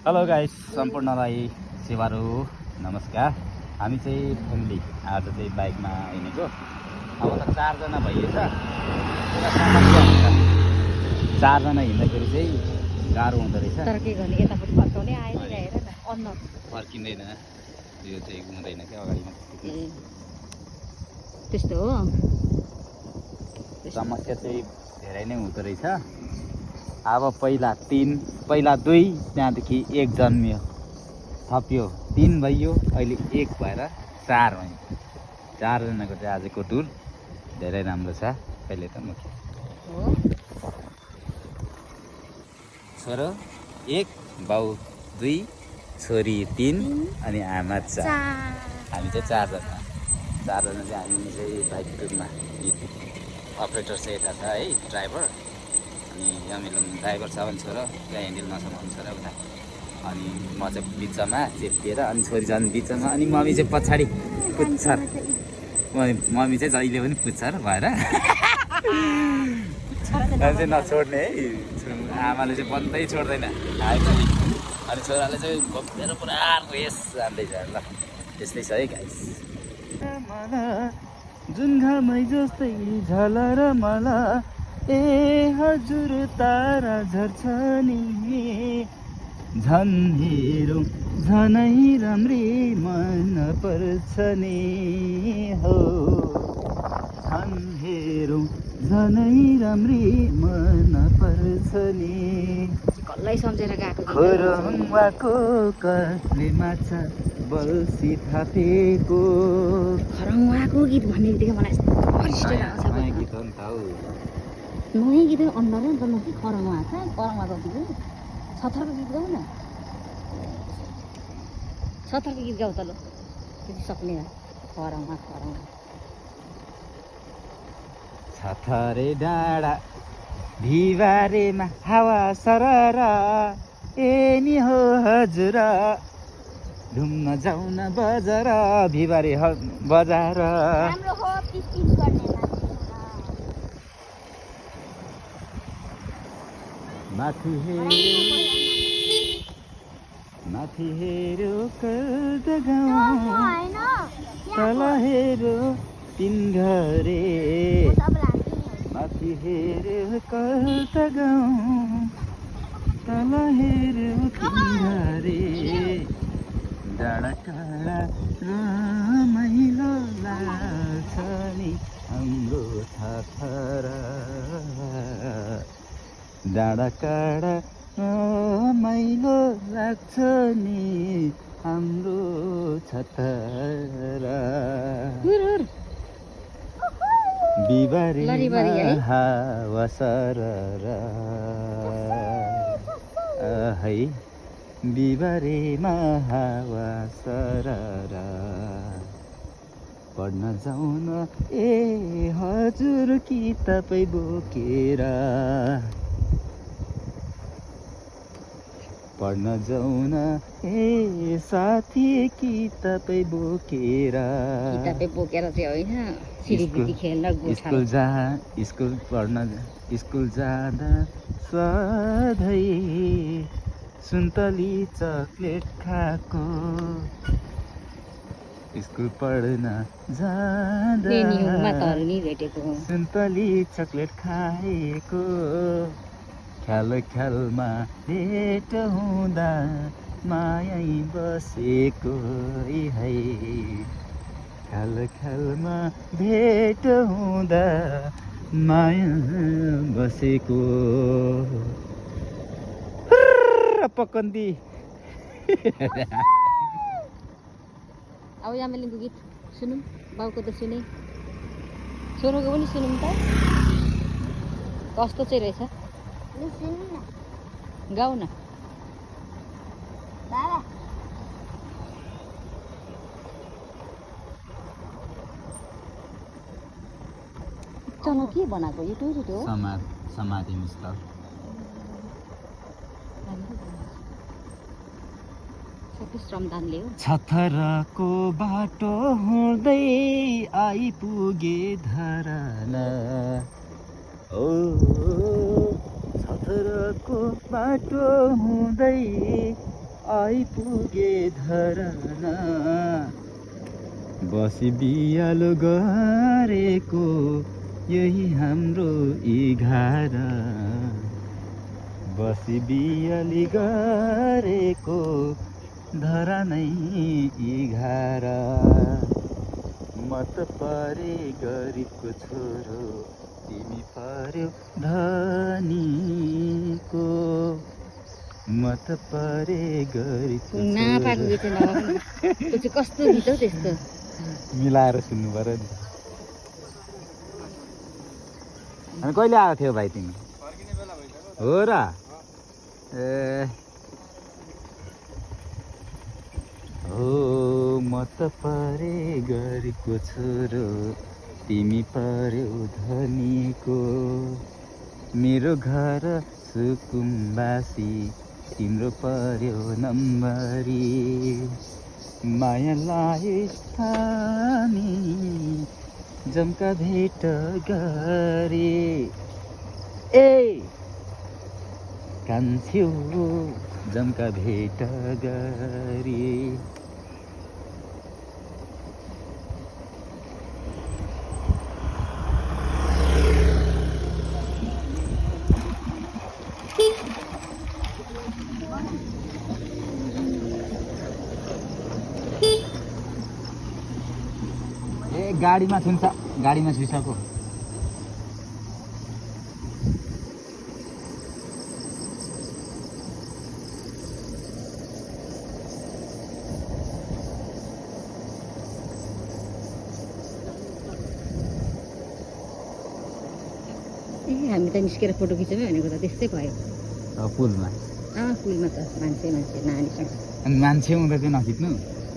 Hello guys, सम्पूर्णलाई सेवारो नमस्कार। हामी चाहिँ फ्यामिली आज चाहिँ बाइकमा हिँडेको। अब त 4 जना भइएछ। पुरा समस्या हुन्छ। 4 जना हिँड्दाखेरि चाहिँ गाह्रो हुँदो रहेछ। तर के गर्ने, यतापट्टि फर्काउने आएन हेर न, अन्न फर्किँदैन, यो चाहिँ हुँदैन क्या अगाडिमा। त्यस्तो हो। समस्या चाहिँ धेरै नै हुँदो रहेछ। अब पहिला 2, त्यहाँदेखि 1 जन्मियो, थप्यो 3 भइयो, अहिले 1 भएर 4 भयो। 4 जनाको चाहिँ आजको टुर धेरै राम्रो छ। कहिले त म छोरो 1, बाउ 2, छोरी 3 अनि आमा 4। हामी चाहिँ 4 जना। 4 जना चाहिँ हामी चाहिँ बाइक टुरमा। अपरेटर चाहिँ यता छ है, ड्राइभर। अनि यमिलो ड्राइभर छ भने छोरो, त्यहाँ ह्यान्डल नसमाउनु छोरा उता। अनि म चाहिँ बिचमा चेपिएर, अनि छोरी झन् बिचमा, अनि मम्मी चाहिँ पछाडि पुच्छर। मम्मी चाहिँ जहिले पनि पुच्छर भएर चाहिँ नछोड्ने है। आमाले चाहिँ बन्दै छोड्दैन। अनि छोराले चाहिँ घोप्टेर पुरा रेस जान्दैछ ल। त्यस्तै छ है गाइस। जुन घामै जस्तै झलर मला, ए हजुर तारा झर्छ नि, झन् हेरौँ झनै राम्री मन पर्छ नि हो, झन् हेरौँ झनै राम्री मन पर्छ नि। कसलाई सम्झेर गएको खोरङवाको कसले माछा बल्छी थापेको। खरङवाको गीत भन्ने बित्तिकै मलाई नयाँ गीत हो नि त हौ। नयाँ गीत अनुहार नि त म के खरङवा छ, खरङवाको गीत हो। छथरको गीत गाउ न, छथरको गीत गाउ त ल, त्यति सक्ने हो। खरङवा छथरे डाँडा भिबारेमा हावा सरर, ए नि हो हजुर घुम्न जाउन बजार। भिबारे बजार माथि हेऱ्यो कर्द गाउँ, तल हेऱ्यो 3 घरे। माथि हेऱ्यो कर्द गाउँ, तल हेऱ्यो 3 घरे। डाँडा काँडा रमाइलो लाग्छ नि हाम्रो छथरा, डाँडा काँडा रमाइलो लाग्छ नि हाम्रो छथरा। बिहिबारेमा हावा सरर, है बिहिबारेमा हावा सरर। पढ्न जाउन ए हजुर कि तपाईँ बोकेर, पढ्न जाउन ए साथी कि तपाईँ बोकेर। किताबे बोकेर चाहिँ होइन, सिरिबिरी खेल्न स्कुल जाँदा सधैँ सुन्तली चक्लेट खाएको। स्कुल पढ्न जाँदा सुन्तली चक्लेट खाएको। ख्यालमा भेट हुँदा माया बसेको है, ख्यालमा भेट हुँदा माया बसेको। पकन्दी अब यामेलीको गीत सुनौँ, बाउको त सुने, छोरोको पनि सुनौँ त, कस्तो चाहिँ रहेछ गाउ न। चल के बनाएको यो टुरिस्ट हो, समाधि स्थल। श्रमदानले हो। छथरको बाटो हुँदै आइपुगे धराना, ओ छथरको बाटो हुँदै आइपुगे धराना बसी बिहालो गरेको यही हाम्रो 11 बसी बिहाली गरेको धरानै 11 मत परे गरिबको छोरो तिमी पर्यो धनीको मत परे गरिबको नापाको गीत चाहिँ नगाउनु। त्यो चाहिँ कस्तो गीत हौ त्यस्तो। मिलाएर सुन्नु पर्यो नि। अनि कहिले आएको थियो भाइ तिमी? हो र? ए हो म त परे गरिबको छोरो तिमी पर्यो धनीको मेरो घर सुकुम्बासी तिम्रो पर्यो नम्बरी माया लाए हामी जम्का भेट गरे ए कान्छ्यौ जम्का भेट गरे ए गाडीमा छुन्छ गाडीमा छुइसक्यो ए हामी त निस्केर फोटो खिचौँ भनेको त त्यस्तै भयो। पुलमा पुलमा त मान्छे नानीसँग। अनि मान्छे हुँदा चाहिँ नखिच्नु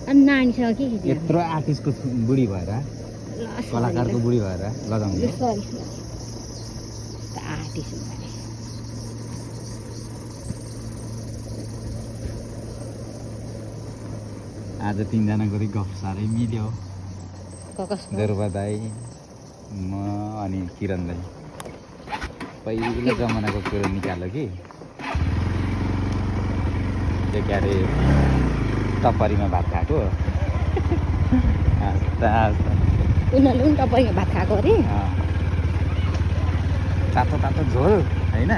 अनि नानीसँग के खिच्यो? यत्रो आर्टिस्टको बुढी भएर कलाकारको बुढी भएर लगाउने आर्टिस्ट आज 3 जना गरी गफ साह्रै मिल्यो देउरबा दाई म अनि किरण दाई पहिलो जमानाको कुरो निकाल्यो कि त्यो के अरे टपरीमा भात खाएको उनीहरूले पनि टपरीमा भात खाएको अरे तातो तातो झोल होइन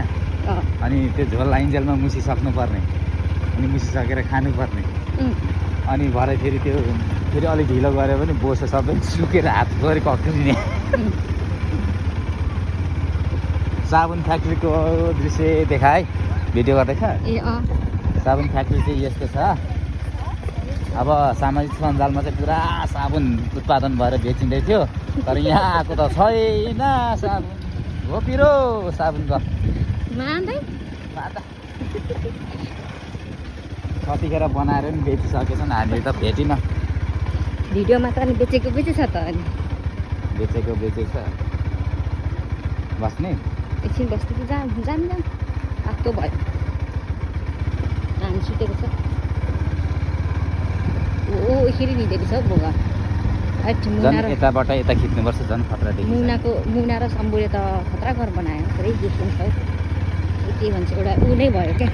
अनि त्यो झोल लाइन्जेलमा मुसिसक्नु पर्ने अनि मुसिसकेर खानुपर्ने अनि भरे फेरि त्यो फेरि अलिक ढिलो गऱ्यो भने बोसो सबै सुकेर हात गरी कक्रिने साबुन फ्याक्ट्रीको दृश्य देखाए भिडियो गर्दैछ साबुन फ्याक्ट्री चाहिँ यस्तो छ अब सामाजिक सञ्जालमा चाहिँ पुरा साबुन उत्पादन भएर बेचिँदै थियो तर यहाँ आएको त छैन साबुन हो पिरो साबुनको कतिखेर बनाएर पनि बेचिसकेछन् हामीले त भेटिन भिडियोमा त अनि बेचेको छ त अनि बेचेको छ बस्ने एकछिन बस्नु त जाम आएको भयो हामी सुतेको छ ओ यसरी निदेको छ बोगा यताबाट यता खिच्नुपर्छ झन् खतरा देखिन्छ मुना र शम्भुले त खतरा घर बनायो पुरै देखिन्छ के भन्छ एउटा ऊ नै भयो क्या